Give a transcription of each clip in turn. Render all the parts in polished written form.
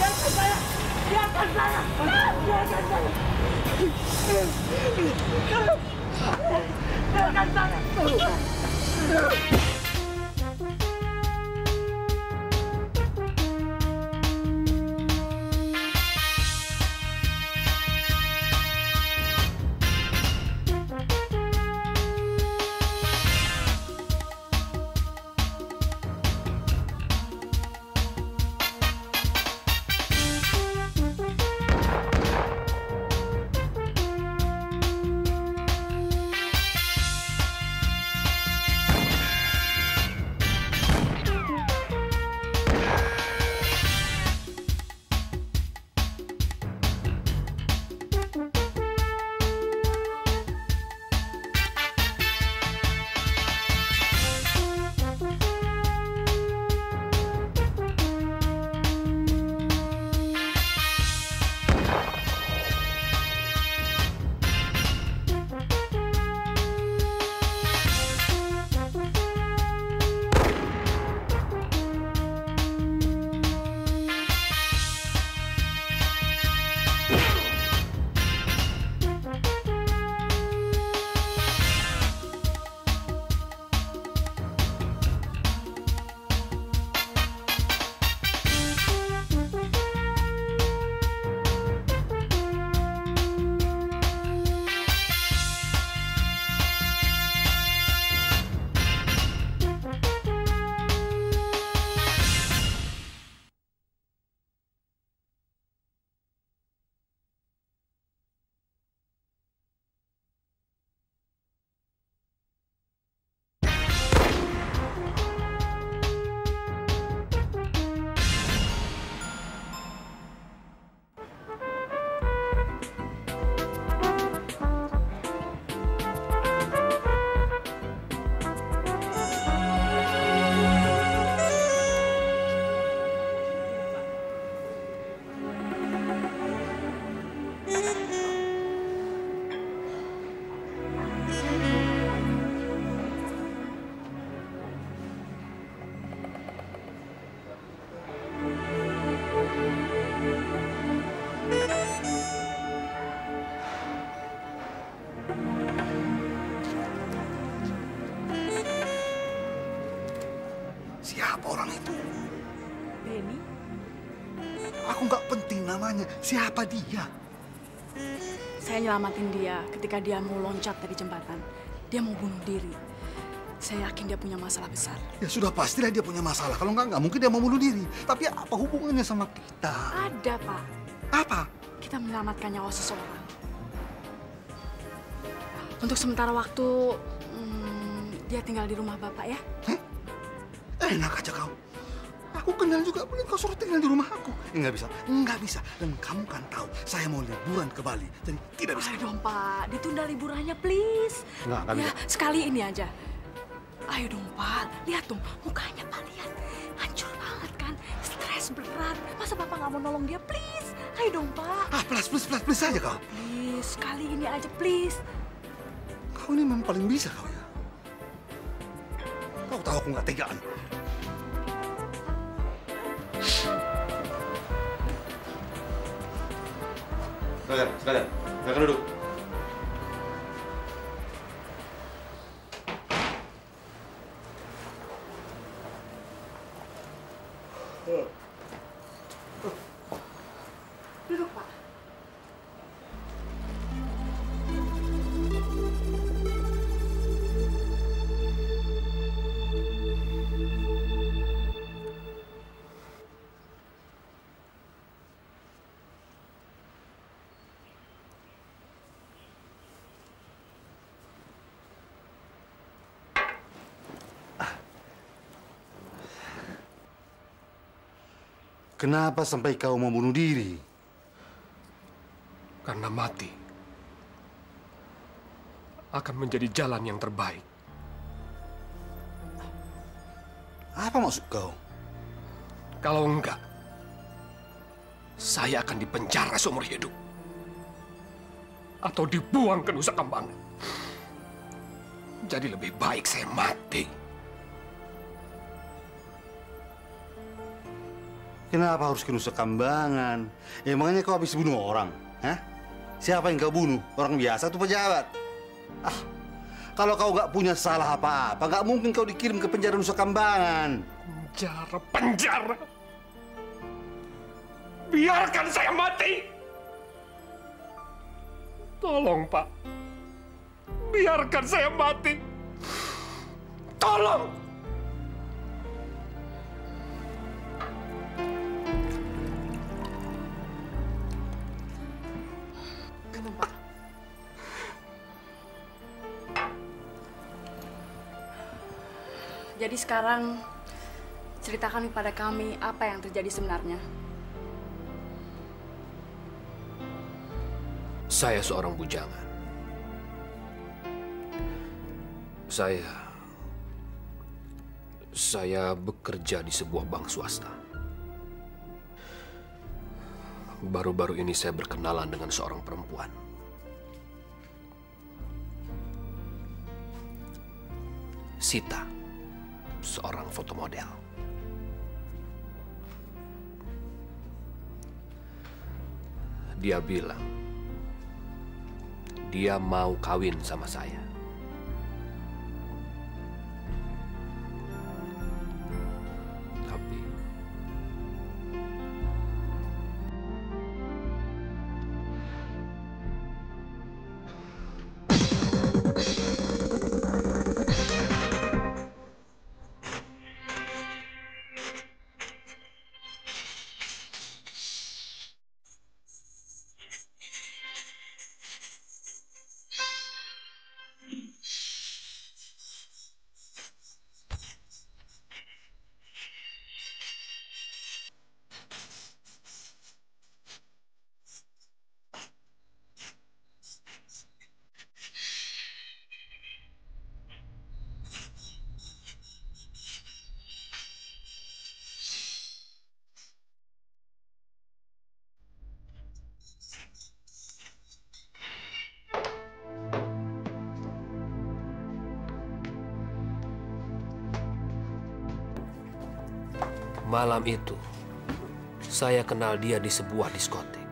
Biarkan saya! Biarkan saya! Biarkan saya! Siapa orang itu? Denny? Aku nggak penting namanya. Siapa dia? Saya nyelamatin dia ketika dia mau loncat dari jembatan. Dia mau bunuh diri. Saya yakin dia punya masalah besar. Ya sudah pastilah dia punya masalah. Kalau nggak mungkin dia mau bunuh diri. Tapi apa hubungannya sama kita? Ada, Pak. Apa? Kita menyelamatkan nyawa seseorang. Untuk sementara waktu, dia tinggal di rumah Bapak ya. Enak aja kau. Aku kenal juga, mungkin kau suruh tinggal di rumah aku. Nggak bisa, nggak bisa. Dan kamu kan tahu, saya mau liburan ke Bali. Jadi tidak bisa. Ayo dong, Pak. Ditunda liburannya, please. Nggak ya, bisa. sekali ini aja. Ayo dong, Pak. Lihat dong, mukanya Pak, lihat. Hancur banget kan. Stres berat. Masa Bapak nggak mau nolong dia, please? Ayo dong, Pak. Please aja kau. Please, sekali ini aja, please. Kau ini memang paling bisa kau ya. Kau tahu aku nggak tegaan. Silakan duduk. Duduk, Pak. Kenapa sampai kau mau bunuh diri? Karena mati akan menjadi jalan yang terbaik. Apa maksud kau? Kalau enggak, saya akan dipenjara seumur hidup. Atau dibuang ke Nusa Kambangan. Jadi lebih baik saya mati. Kenapa harus ke Nusa Kambangan? Emangnya kau habis bunuh orang? Hah? Siapa yang kau bunuh? Orang biasa atau pejabat? Ah, kalau kau nggak punya salah apa-apa, nggak mungkin kau dikirim ke penjara Nusa Kambangan. Penjara! Biarkan saya mati! Tolong, Pak. Biarkan saya mati. Tolong! Minum, Pak. Jadi sekarang ceritakan kepada kami apa yang terjadi sebenarnya. Saya seorang bujangan. Saya bekerja di sebuah bank swasta. Baru-baru ini saya berkenalan dengan seorang perempuan. Sita, seorang fotomodel. Dia bilang dia mau kawin sama saya. Tapi malam itu, saya kenal dia di sebuah diskotik.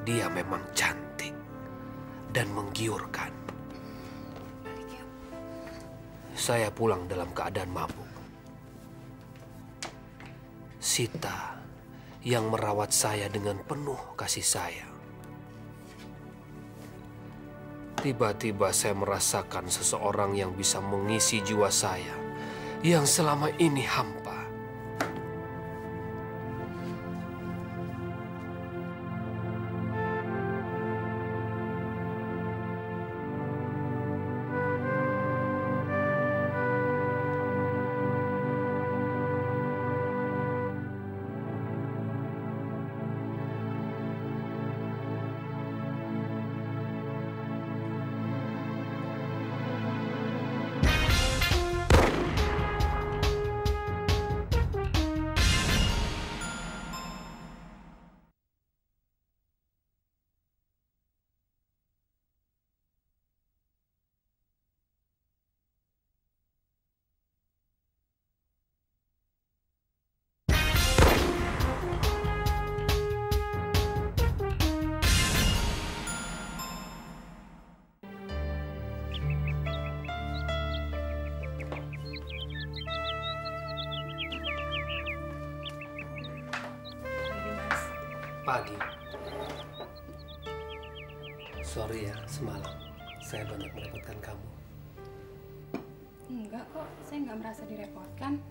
Dia memang cantik dan menggiurkan. Saya pulang dalam keadaan mabuk. Sita yang merawat saya dengan penuh kasih sayang. Tiba-tiba saya merasakan seseorang yang bisa mengisi jiwa saya yang selama ini hampa. Pagi. Sorry ya, semalam saya banyak merepotkan kamu. Enggak kok, saya nggak merasa direpotkan.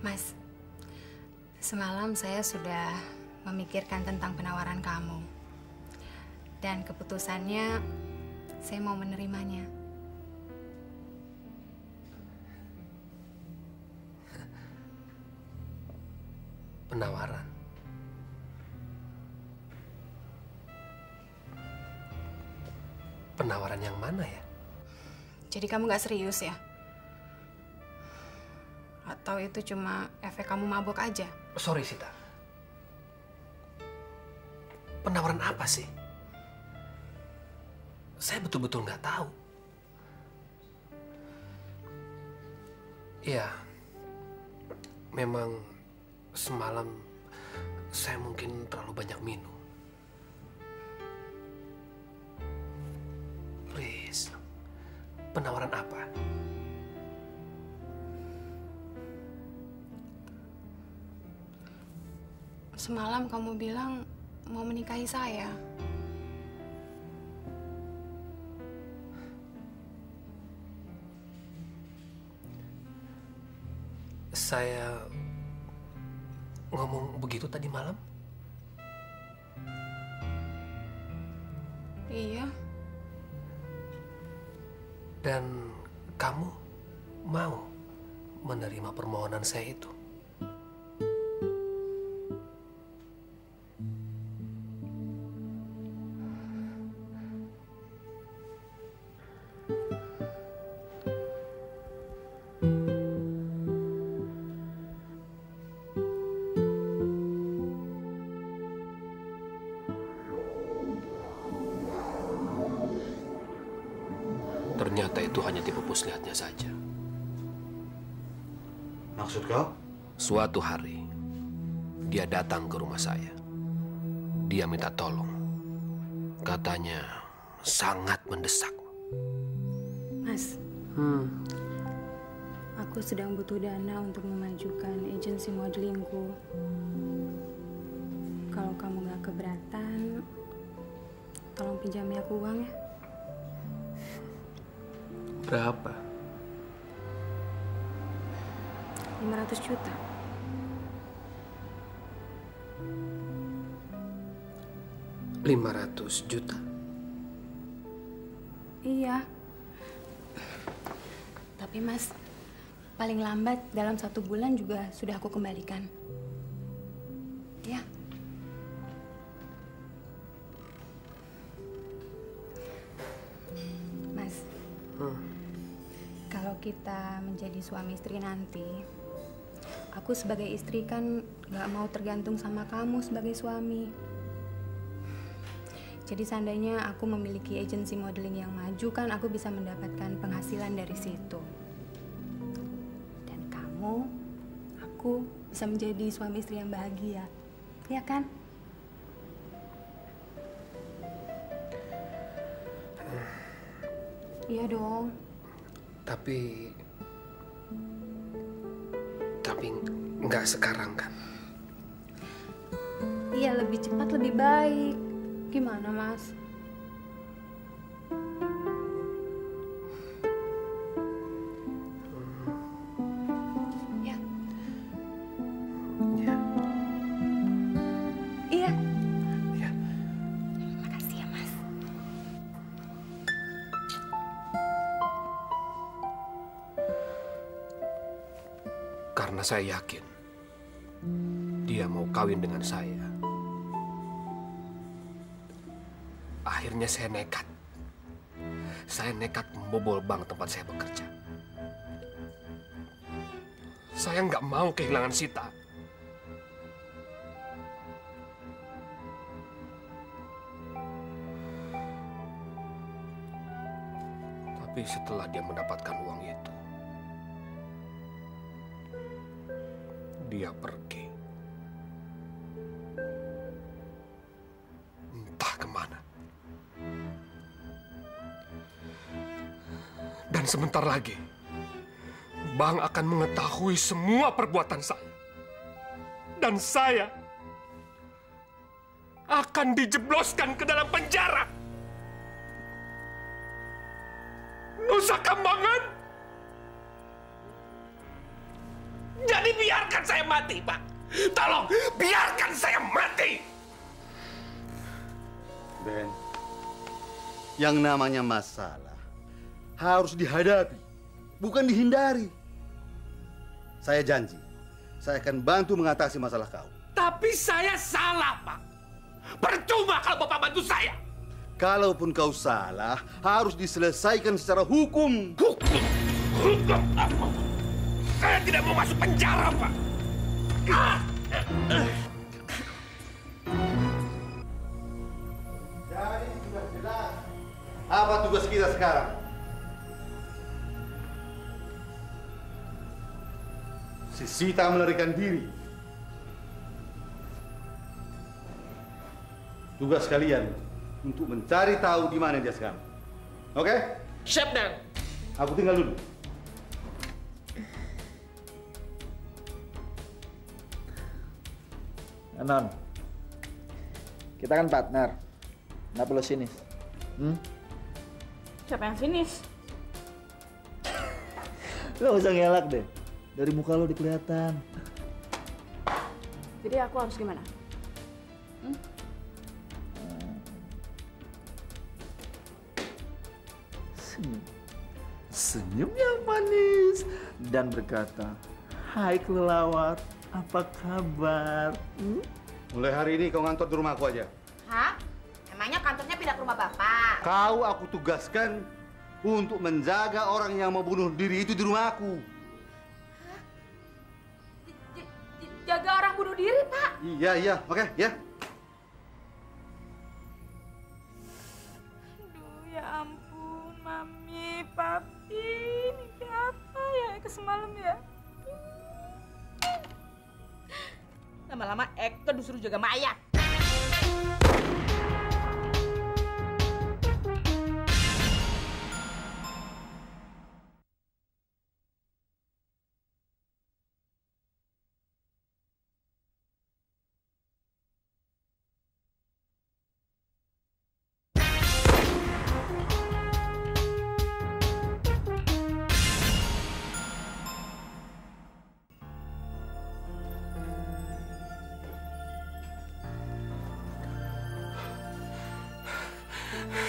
Mas, semalam saya sudah memikirkan tentang penawaran kamu. Dan keputusannya, saya mau menerimanya. Penawaran? Penawaran yang mana ya? Jadi kamu nggak serius ya? Atau itu cuma efek kamu mabuk aja? Sorry, Sita. Penawaran apa sih? Saya betul-betul nggak tahu. Ya, memang semalam saya mungkin terlalu banyak minum. Please, penawaran apa? Semalam kamu bilang mau menikahi saya. Saya ngomong begitu tadi malam? Iya. Dan kamu mau menerima permohonan saya itu? Ternyata itu hanya tipu muslihatnya saja. Maksud kau? Suatu hari, dia datang ke rumah saya. Dia minta tolong. Katanya sangat mendesak. Mas, aku sedang butuh dana untuk memajukan agensi modelingku. Kalau kamu nggak keberatan, tolong pinjami aku uang ya. Berapa? 500 juta. $500 juta? Iya. Tapi Mas, paling lambat dalam 1 bulan juga sudah aku kembalikan. Ya. Mas, kalau kita menjadi suami istri nanti, aku sebagai istri kan gak mau tergantung sama kamu sebagai suami. Jadi seandainya aku memiliki agensi modeling yang maju, kan aku bisa mendapatkan penghasilan dari situ. Dan kamu, aku bisa menjadi suami istri yang bahagia. Ya kan? Iya dong. Tapi nggak sekarang kan? Iya, lebih cepat lebih baik. Gimana, Mas? Ya. Ya. Iya. Ya. Makasih ya, Mas. Karena saya yakin dia mau kawin dengan saya. Akhirnya saya nekat. Saya nekat membobol bank tempat saya bekerja. Saya nggak mau kehilangan Sita. Tapi setelah dia mendapatkan uang itu, dia pergi. Entah kemana. Dan sebentar lagi, Bang akan mengetahui semua perbuatan saya. Dan saya akan dijebloskan ke dalam penjara. Nusa Kambangan. Jadi biarkan saya mati, Pak. Tolong, biarkan saya mati. Ben, yang namanya masalah harus dihadapi, bukan dihindari. Saya janji, saya akan bantu mengatasi masalah kau. Tapi saya salah, Pak. Percuma kalau Bapak bantu saya. Kalaupun kau salah, harus diselesaikan secara hukum. Hukum? Hukum apa? Saya tidak mau masuk penjara, Pak. Jadi sudah jelas apa tugas kita sekarang. si Sita melarikan diri. Tugas kalian untuk mencari tahu di mana dia sekarang. Oke? Siap, Dan. Aku tinggal dulu. Non, kita kan partner. Nggak perlu sinis. Siapa yang sinis? Lo nggak usah ngelak deh. Dari muka lo kelihatan. Jadi aku harus gimana? Senyum yang manis dan berkata, "Hai kelelawar, apa kabar?" Mulai hari ini kau ngantor di rumahku aja. Hah? Emangnya kantornya pindah ke rumah Bapak? Kau aku tugaskan untuk menjaga orang yang mau bunuh diri itu di rumahku. Jaga orang bunuh diri, Pak. Iya, oke, ya. Aduh, ya ampun, Mami, Papi, ini apa ya semalam ya? Lama-lama Eko disuruh jaga mayat.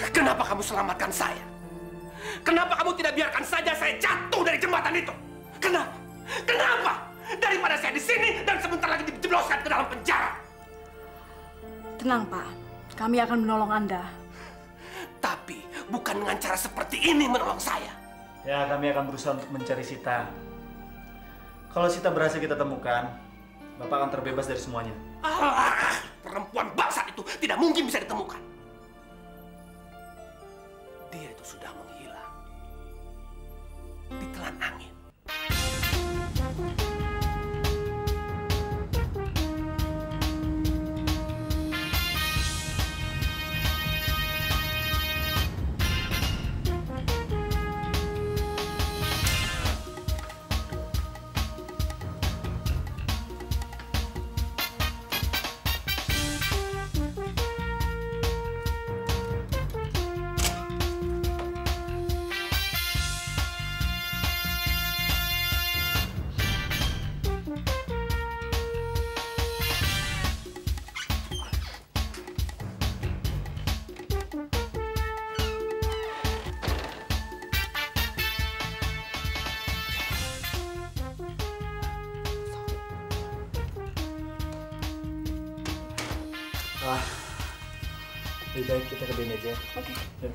Kenapa kamu selamatkan saya? Kenapa kamu tidak biarkan saja saya jatuh dari jembatan itu? Kenapa? Kenapa? Daripada saya di sini dan sebentar lagi dijebloskan ke dalam penjara. Tenang, Pak. Kami akan menolong Anda. Tapi bukan dengan cara seperti ini menolong saya. Ya, kami akan berusaha untuk mencari Sita. Kalau Sita berhasil kita temukan, Bapak akan terbebas dari semuanya. Perempuan bangsat itu tidak mungkin bisa ditemukan. Dia itu sudah menghilang. Ditelan angin. Lebih baik kita ke BNJ. Oke. Ya.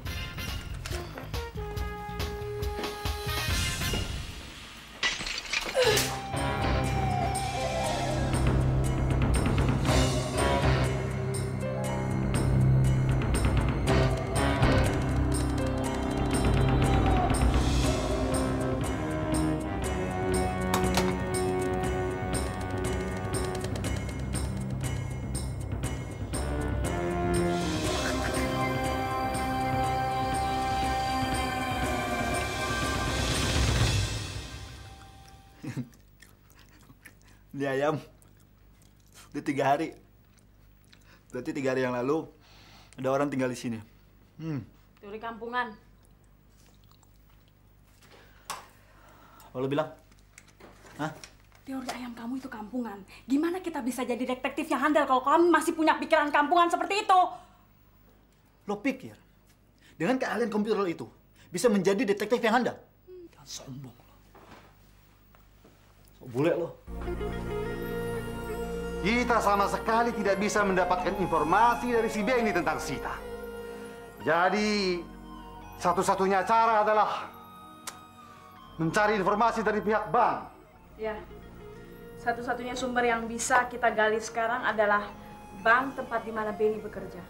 Ini ayam udah 3 hari. Berarti 3 hari yang lalu ada orang tinggal di sini. Teori kampungan. Apa lo bilang? Hah? Teori ayam kamu itu kampungan. Gimana kita bisa jadi detektif yang handal kalau kamu masih punya pikiran kampungan seperti itu? Lo pikir dengan keahlian komputer lo itu bisa menjadi detektif yang handal? Jangan sombong lo. So bule lo. Kita sama sekali tidak bisa mendapatkan informasi dari si B ini tentang Sita. Jadi, satu-satunya cara adalah mencari informasi dari pihak bank. Ya, satu-satunya sumber yang bisa kita gali sekarang adalah bank tempat di mana Benny bekerja.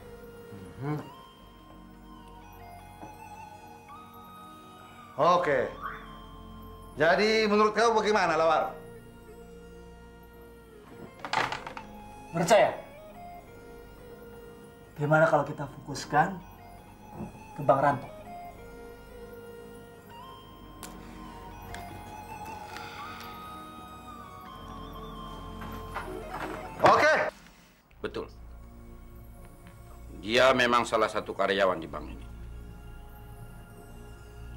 Oke. Jadi, menurut kamu bagaimana, Lawar? Menurut saya, gimana kalau kita fokuskan ke Bang Ranto? Oke. Betul. Dia memang salah satu karyawan di bank ini.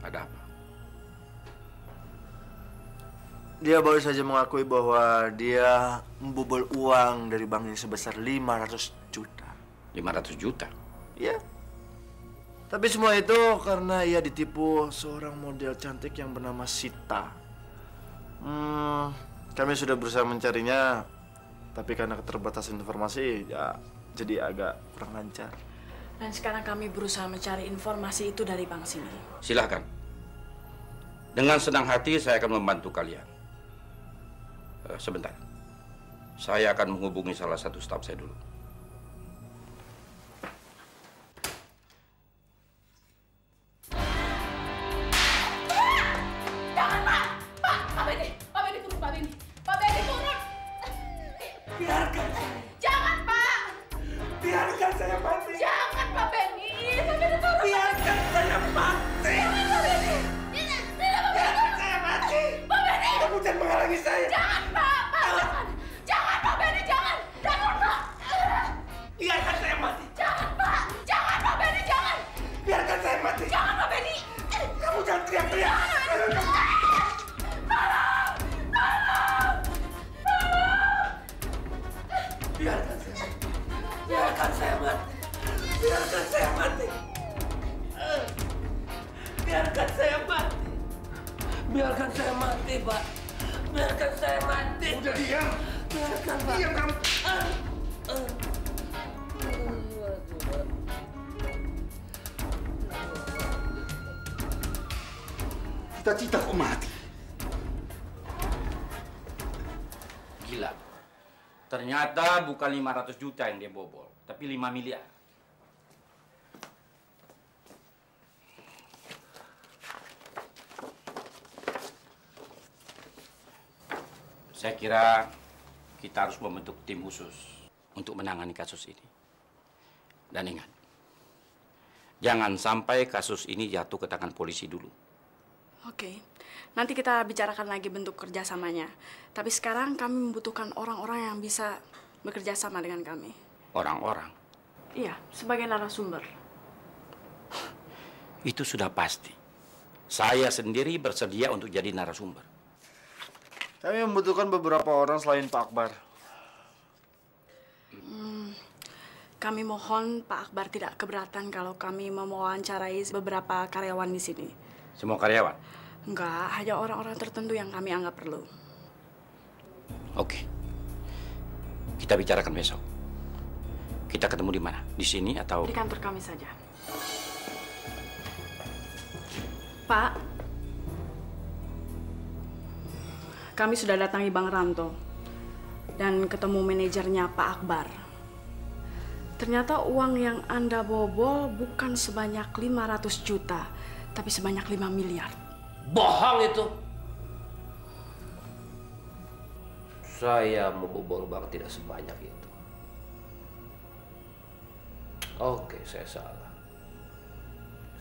Ada apa? Dia baru saja mengakui bahwa dia membobol uang dari bank ini sebesar 500 juta. 500 juta? Iya. Tapi semua itu karena ia ditipu seorang model cantik yang bernama Sita. Kami sudah berusaha mencarinya, tapi karena keterbatasan informasi, ya jadi agak kurang lancar. Dan sekarang kami berusaha mencari informasi itu dari bank sini. Silahkan. Dengan senang hati saya akan membantu kalian. Sebentar. Saya akan menghubungi salah satu staf saya dulu. Jangan, Pak! Pak! Pak Benny! Pak Benny turun, Pak Benny! Pak Benny turun! Biarkan. Jangan, Pak! Biarkan saya mati. Jangan, Pak Benny! Pak Benny turun! Biarkan saya mati. Jangan, Pak Benny! Tidak, Pak Benny! Biarkan saya mati. Pak Benny! Kamu jangan menghalangi saya. Jangan, Pak! Pak, jangan! Jangan, Pak Benny! Jangan! Jangan, Pak! Biarkan saya mati. Jangan, Pak! Jangan, Pak Benny! Jangan! Biarkan saya mati. Jangan, Pak Benny! Kamu jangan teriak-teriak. Biarkan saya mati. Biarkan saya mati. Biarkan saya mati. Biarkan saya mati. Biarkan saya mati, Pak. Biarkan saya mati. Udah diam. Biarkan, Pak. Diam kamu. Cita-cita kok mati. Gila. Ternyata bukan 500 juta yang dia bobol, tapi 5 miliar. Saya kira kita harus membentuk tim khusus untuk menangani kasus ini. Dan ingat, jangan sampai kasus ini jatuh ke tangan polisi dulu. Oke, nanti kita bicarakan lagi bentuk kerjasamanya. Tapi sekarang kami membutuhkan orang-orang yang bisa bekerja sama dengan kami. Orang-orang? Iya, sebagai narasumber. Itu sudah pasti. Saya sendiri bersedia untuk jadi narasumber. Kami membutuhkan beberapa orang selain Pak Akbar. Kami mohon Pak Akbar tidak keberatan kalau kami mewawancarai beberapa karyawan di sini. Semua karyawan? Enggak, hanya orang-orang tertentu yang kami anggap perlu. Oke. Kita bicarakan besok. Kita ketemu di mana? Di sini atau? Di kantor kami saja. Pak, kami sudah datangi Bang Ranto dan ketemu manajernya Pak Akbar. Ternyata uang yang Anda bobol bukan sebanyak 500 juta, tapi sebanyak 5 miliar. Bohong itu. Saya membobol bank tidak sebanyak itu. Oke, saya salah.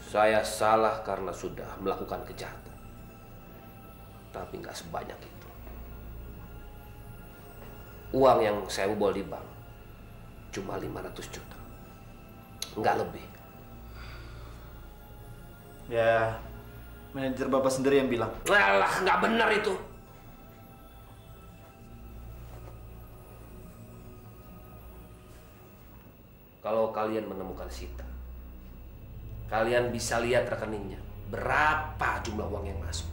Saya salah karena sudah melakukan kejahatan. Tapi nggak sebanyak itu. Uang yang saya bobol di bank cuma 500 juta. Nggak lebih. Ya, manajer Bapak sendiri yang bilang. Alah, nggak benar itu. Kalau kalian menemukan Sita, kalian bisa lihat rekeningnya. Berapa jumlah uang yang masuk?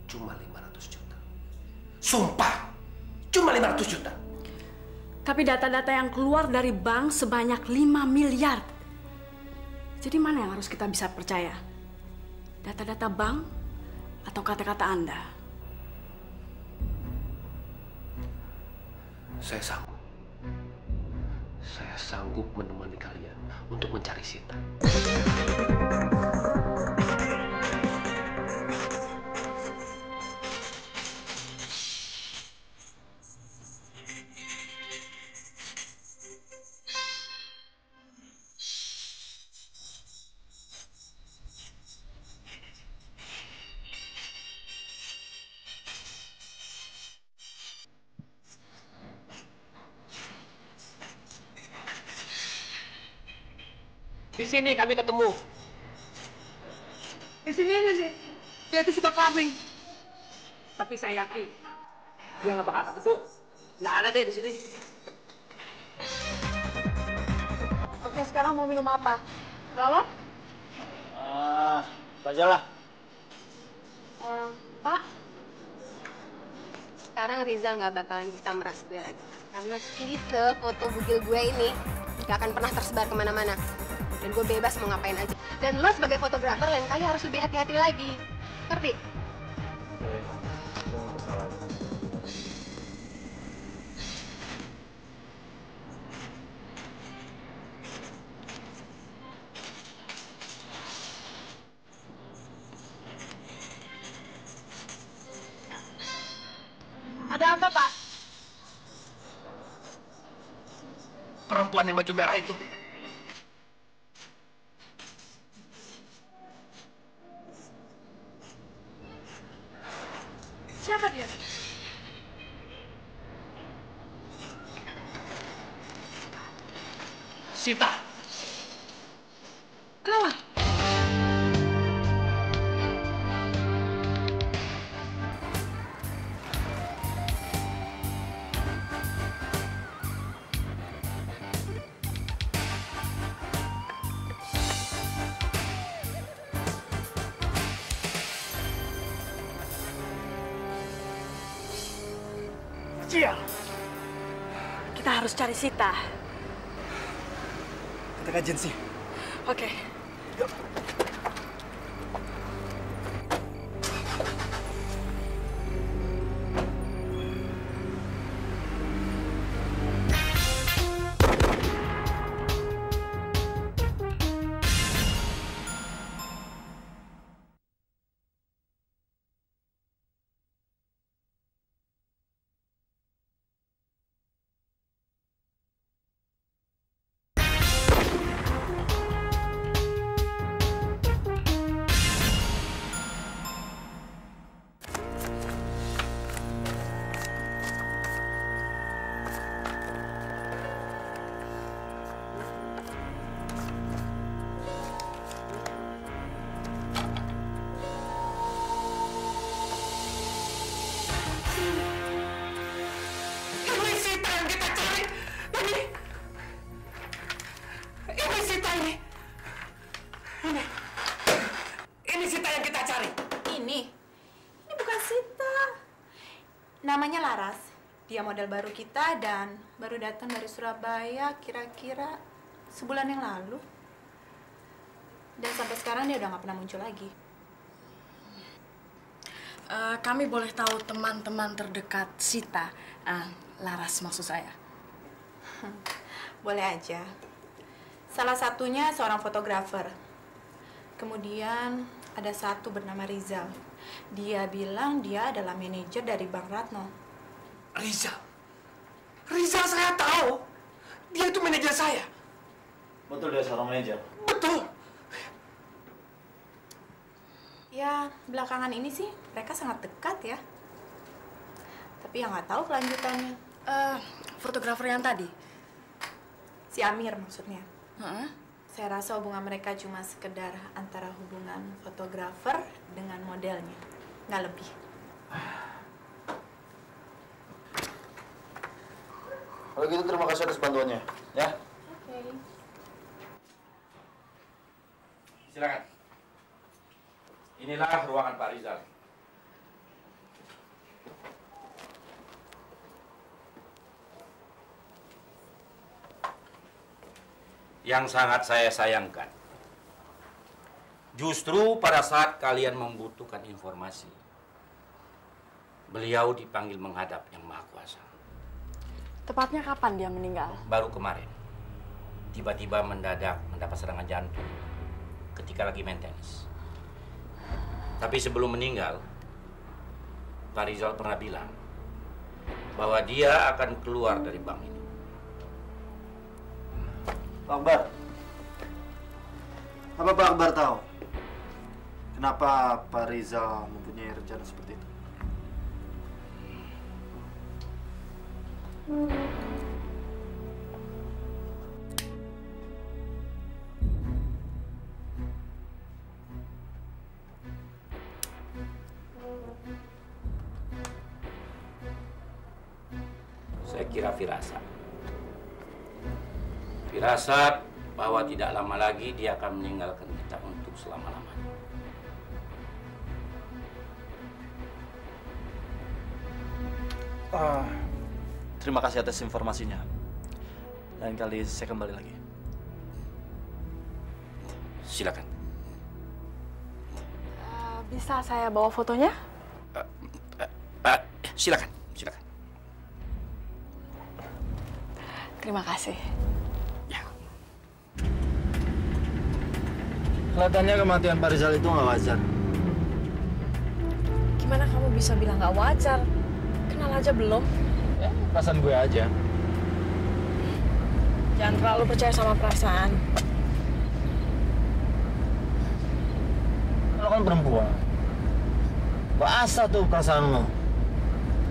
Cuma 500 juta. Sumpah, cuma 500 juta. Tapi data-data yang keluar dari bank sebanyak 5 miliar. Jadi mana yang harus kita bisa percaya? Data-data bank atau kata-kata Anda? Saya sanggup. Saya sanggup menemani kalian untuk mencari Sita. Di sini kami ketemu. Di sini nih. Dia itu suka kambing. Tapi saya yakin dia nggak bakal ketemu. Nggak ada deh di sini. Oke, sekarang mau minum apa? Galon? Saja lah. Pak, sekarang Rizal nggak bakalan bisa meras gue lagi. Karena si foto bugil gue ini nggak akan pernah tersebar kemana-mana. Dan gue bebas mau ngapain aja. Dan lo sebagai fotografer lain kali harus lebih hati-hati lagi. Ngerti? Ada apa, Pak? Perempuan yang baju merah itu. Siapa dia? Sita. Kenapa? Sial. Kita harus cari Sita. Kita ke agensi. Oke. Ini Sita yang kita cari. Ini Sita ini. Ini Sita yang kita cari. Ini bukan Sita. Namanya Laras. Dia model baru kita dan baru datang dari Surabaya kira-kira sebulan yang lalu. Dan sampai sekarang dia udah nggak pernah muncul lagi. Kami boleh tahu teman-teman terdekat Sita, Laras maksud saya. Boleh aja. Salah satunya seorang fotografer. Kemudian ada satu bernama Rizal. Dia bilang dia adalah manajer dari Bang Ratno. Rizal. Rizal saya tahu. Dia itu manajer saya. Betul dia seorang manajer. Betul. Ya, belakangan ini sih mereka sangat dekat ya. Tapi yang nggak tahu kelanjutannya. Fotografer yang tadi? Si Amir maksudnya. Heeh. Saya rasa hubungan mereka cuma sekedar antara hubungan fotografer dengan modelnya. Nggak lebih. Kalau gitu terima kasih atas bantuannya, ya. Oke. Silakan. Inilah ruangan Pak Rizal. Yang sangat saya sayangkan, justru pada saat kalian membutuhkan informasi, beliau dipanggil menghadap Yang Maha Kuasa. Tepatnya kapan dia meninggal? Baru kemarin, tiba-tiba mendadak mendapat serangan jantung ketika lagi main tenis. Tapi sebelum meninggal, Pak Rizal pernah bilang bahwa dia akan keluar dari bank ini. Pak Akbar. Apa Pak Akbar tahu kenapa Pak Rizal mempunyai rencana seperti itu? Saya kira firasat. Firasat bahwa tidak lama lagi dia akan meninggalkan kita untuk selama-lamanya. Terima kasih atas informasinya. Lain kali saya kembali lagi. Silakan. Bisa saya bawa fotonya? Silakan, silakan. Terima kasih. Ya. Kelihatannya kematian Pak Rizal itu nggak wajar. Gimana kamu bisa bilang nggak wajar? Kenal aja belum? Ya, perasaan gue aja. Jangan terlalu percaya sama perasaan. Lo kan perempuan. Basah tuh perasaan lo.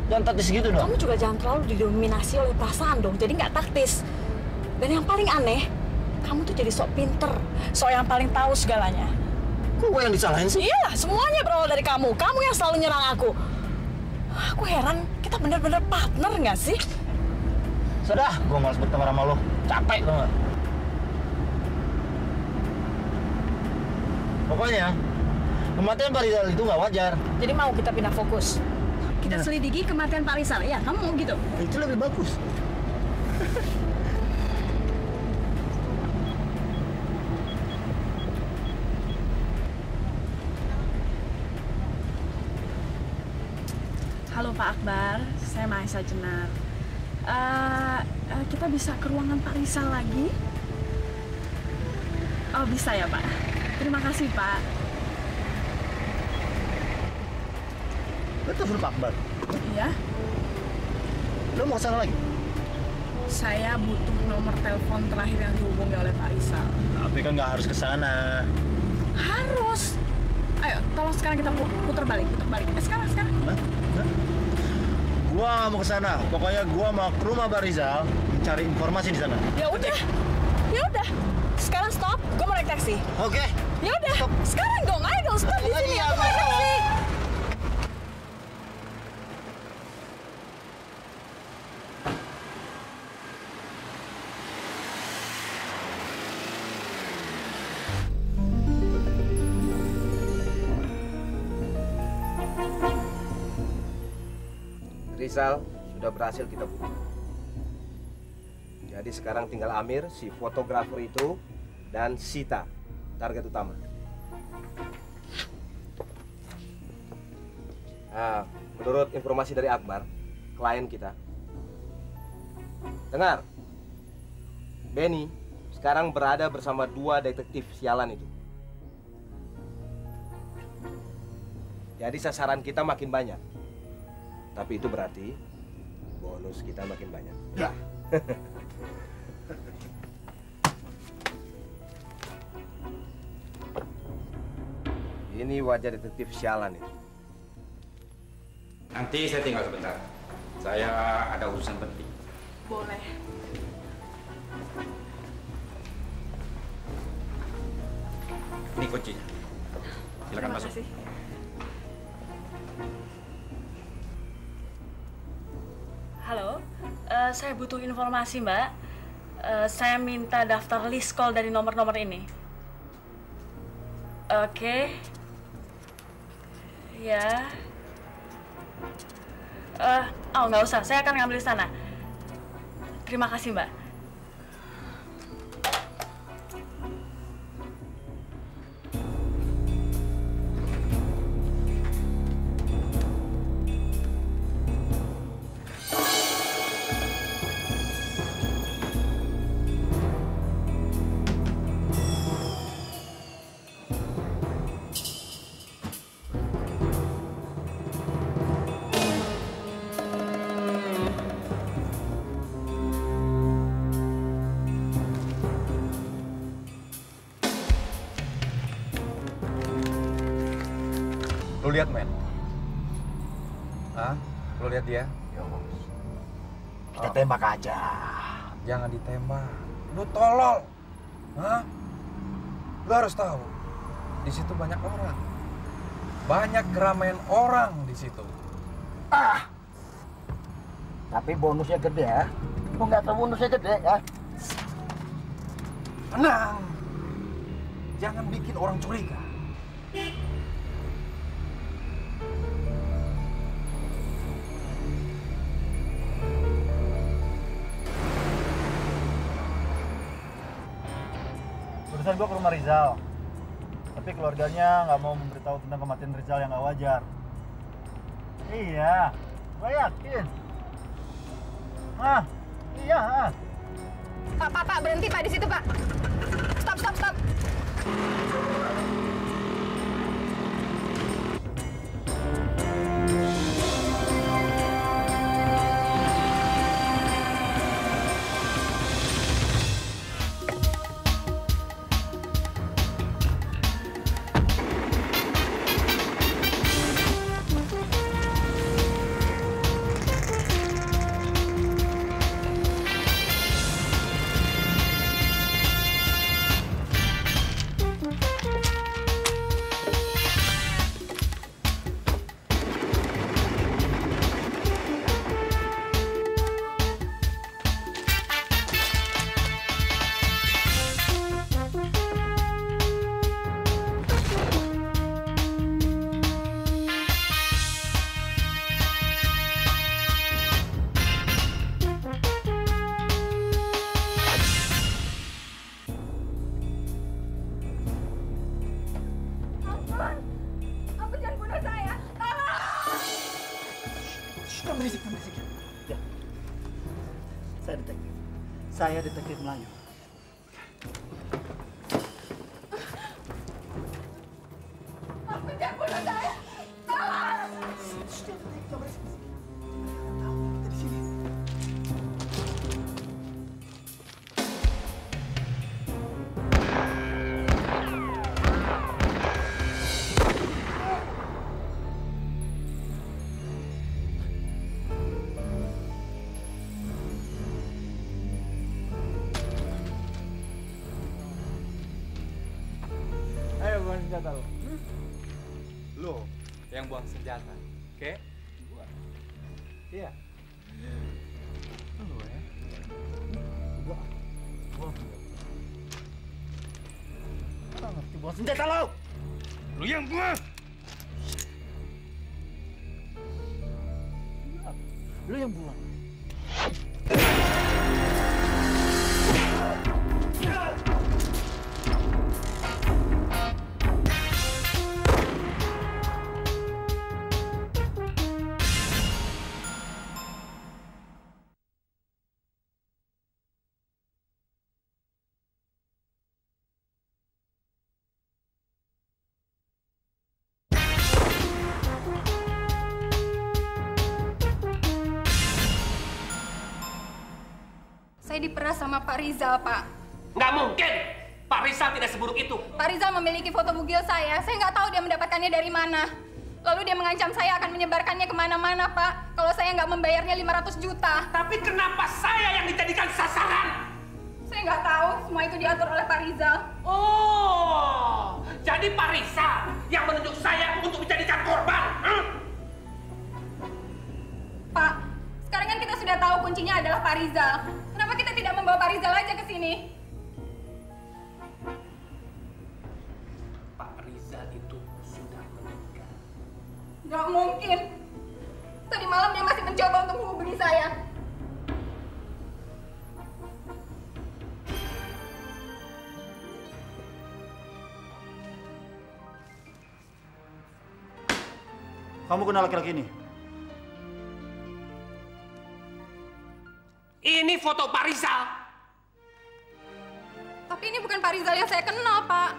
Jangan taktis gitu dong. Kamu juga jangan terlalu didominasi oleh perasaan dong. Jadi nggak taktis. Dan yang paling aneh, kamu tuh jadi sok pinter. Sok yang paling tahu segalanya. Kok gue yang disalahin sih? Iyalah, semuanya berawal dari kamu. Kamu yang selalu nyerang aku. Aku heran, kita bener-bener partner nggak sih? Sudah, gue malas berteman sama lo. Capek lo nggak? Pokoknya, kematian Pak Rizal itu nggak wajar. Jadi mau kita pindah fokus. Kita selidiki kematian Pak Rizal. Ya, kamu mau gitu? Itu lebih bagus. Halo Pak Akbar, saya Mahesa Jenar. Kita bisa ke ruangan Pak Rizal lagi? Oh bisa ya Pak. Terima kasih Pak. Betul Pak Akbar. Iya. Lo mau kesana lagi? Saya butuh nomor telepon terakhir yang dihubungi oleh Pak Rizal. Tapi kan nggak harus kesana. Harus. Ayo, tolong sekarang kita putar balik. Sekarang. Hah? Gua nggak mau kesana. Pokoknya gua mau ke rumah Pak Rizal mencari informasi di sana. Ya udah. Sekarang stop. Gue mau naik taksi. Oke. Ya udah. Sekarang dong. Ayo dong. Stop di sini. Aku mau naik taksi. Rizal sudah berhasil kita bunuh. Jadi sekarang tinggal Amir, si fotografer itu, dan Sita, target utama. Menurut informasi dari Akbar, klien kita. Dengar, Benny sekarang berada bersama 2 detektif sialan itu. Jadi sasaran kita makin banyak. Tapi itu berarti bonus kita makin banyak. Ya. Ini wajah detektif sialan itu. Nanti saya tinggal sebentar. Saya ada urusan penting. Boleh. Ini kuncinya. Silakan masuk. Kasih. Halo, saya butuh informasi, Mbak. Saya minta daftar list call dari nomor-nomor ini. Oke. Ya. Nggak usah. Saya akan ngambil di sana. Terima kasih, Mbak. Lu lihat, men? Hah? Lu lihat dia? Ya, kita tembak aja. Jangan ditembak. Lu tolol. Hah? Lu harus tahu. Di situ banyak orang. Banyak keramaian orang di situ. Tapi bonusnya gede ya. Kok nggak tahu bonusnya gede ya? Tenang. Jangan bikin orang curiga. Barusan gua ke rumah Rizal. Tapi keluarganya nggak mau memberitahu tentang kematian Rizal yang nggak wajar. Iya, gua yakin. Iya. Pak, berhenti Pak di situ Pak. Stop. Berisik. Ya. Saya detektif Melayu. Ampun, jangan bunuh saya. Tolong. Kita di sini. Buang senjata lo. Lo yang buang senjata, oke? Gua. Iya. Lo ya. Gua. Nggak ngerti buang senjata lo. Lo yang buang. Lo yang buang. Saya diperas sama Pak Rizal, Pak. Nggak mungkin! Pak Rizal tidak seburuk itu. Pak Rizal memiliki foto bugil saya. Saya nggak tahu dia mendapatkannya dari mana. Lalu dia mengancam saya akan menyebarkannya kemana-mana, Pak. Kalau saya nggak membayarnya 500 juta. Tapi kenapa saya yang dijadikan sasaran? Saya nggak tahu. Semua itu diatur oleh Pak Rizal. Oh, jadi Pak Rizal yang menunjuk saya untuk dijadikan korban? Pak, sekarang kan kita sudah tahu kuncinya adalah Pak Rizal. Kenapa kita tidak membawa Pak Rizal aja ke sini? Pak Rizal itu sudah meninggal. Nggak mungkin. Tadi malam dia masih mencoba untuk menghubungi saya. Kamu kenal laki-laki ini? Ini foto Pak Rizal. Tapi ini bukan Pak Rizal yang saya kenal, Pak.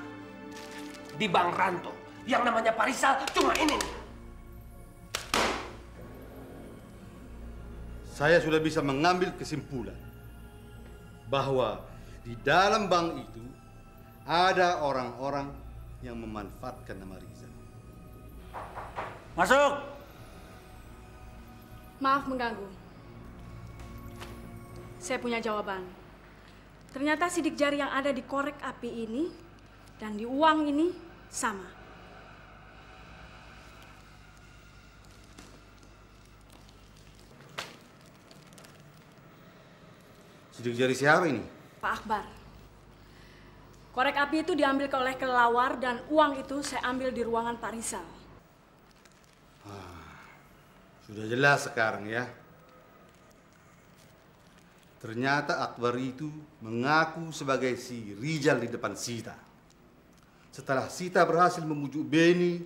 Di Bang Ranto, yang namanya Pak Rizal cuma ini nih. Saya sudah bisa mengambil kesimpulan bahwa di dalam bank itu ada orang-orang yang memanfaatkan nama Rizal. Masuk! Maaf mengganggu. Saya punya jawaban. Ternyata sidik jari yang ada di korek api ini dan di uang ini sama. Sidik jari siapa ini? Pak Akbar. Korek api itu diambil oleh kelelawar dan uang itu saya ambil di ruangan Pak Rizal. Sudah jelas sekarang ya. Ternyata Akbar itu mengaku sebagai si Rizal di depan Sita. Setelah Sita berhasil membujuk Beni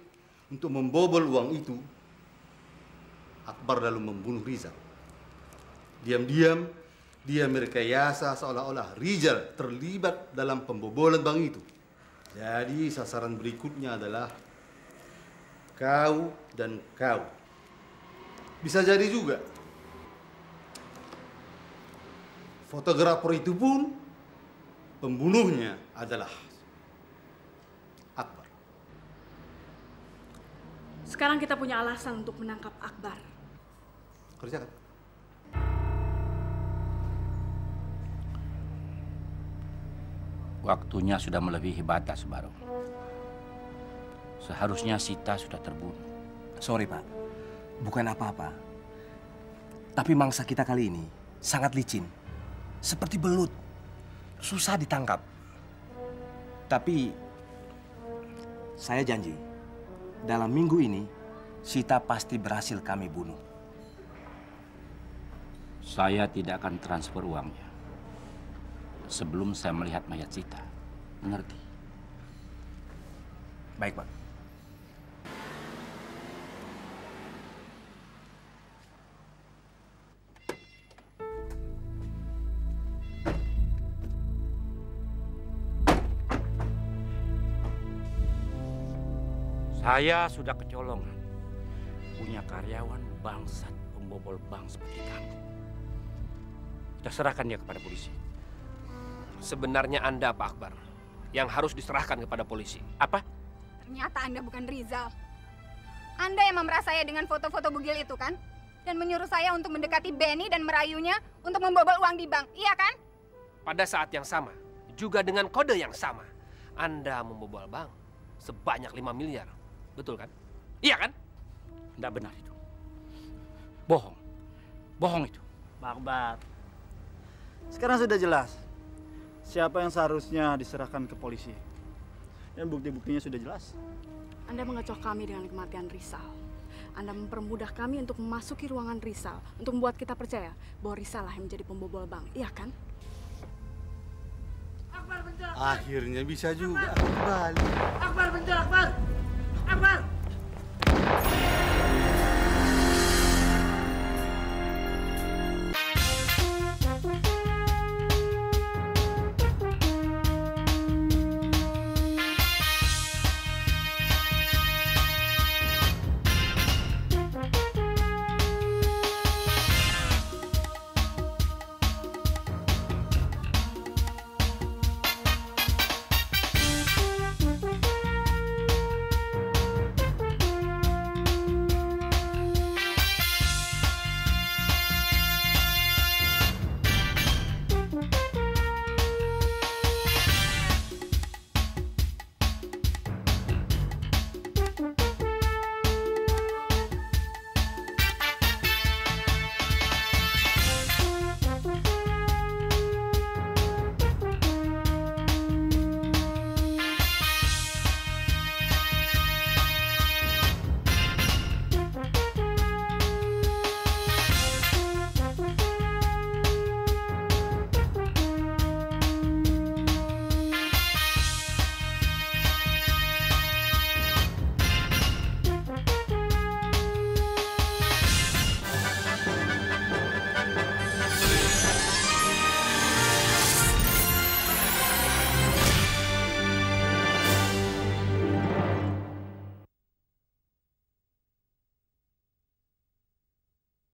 untuk membobol uang itu, Akbar lalu membunuh Rizal. Diam-diam, dia merekayasa seolah-olah Rizal terlibat dalam pembobolan bank itu. Jadi sasaran berikutnya adalah kau dan kau. Bisa jadi juga fotografer itu pun pembunuhnya adalah Akbar. Sekarang kita punya alasan untuk menangkap Akbar. Kerjakan. Waktunya sudah melebihi batas, Baro. Seharusnya Sita sudah terbunuh. Sorry, Pak. Bukan apa-apa. Tapi mangsa kita kali ini sangat licin. Seperti belut. Susah ditangkap. Tapi saya janji, dalam minggu ini Sita pasti berhasil kami bunuh. Saya tidak akan transfer uangnya sebelum saya melihat mayat Sita. Mengerti? Baik, Pak. Saya sudah kecolongan punya karyawan bangsat pembobol bank seperti kamu. Kita serahkan dia kepada polisi. Sebenarnya Anda, Pak Akbar, yang harus diserahkan kepada polisi. Apa? Ternyata Anda bukan Rizal. Anda yang memerah saya dengan foto-foto bugil itu kan? Dan menyuruh saya untuk mendekati Beni dan merayunya untuk membobol uang di bank, iya kan? Pada saat yang sama, juga dengan kode yang sama, Anda membobol bank sebanyak 5 miliar. Betul kan? Iya kan? Tidak benar itu. Bohong. Bohong itu. Pak Akbar, sekarang sudah jelas siapa yang seharusnya diserahkan ke polisi. Dan bukti-buktinya sudah jelas. Anda mengecoh kami dengan kematian Rizal. Anda mempermudah kami untuk memasuki ruangan Rizal untuk membuat kita percaya bahwa Rizal lah yang menjadi pembobol bank, iya kan? Akhirnya bisa juga kembali. Akbar, bentar, Akbar! Akbar!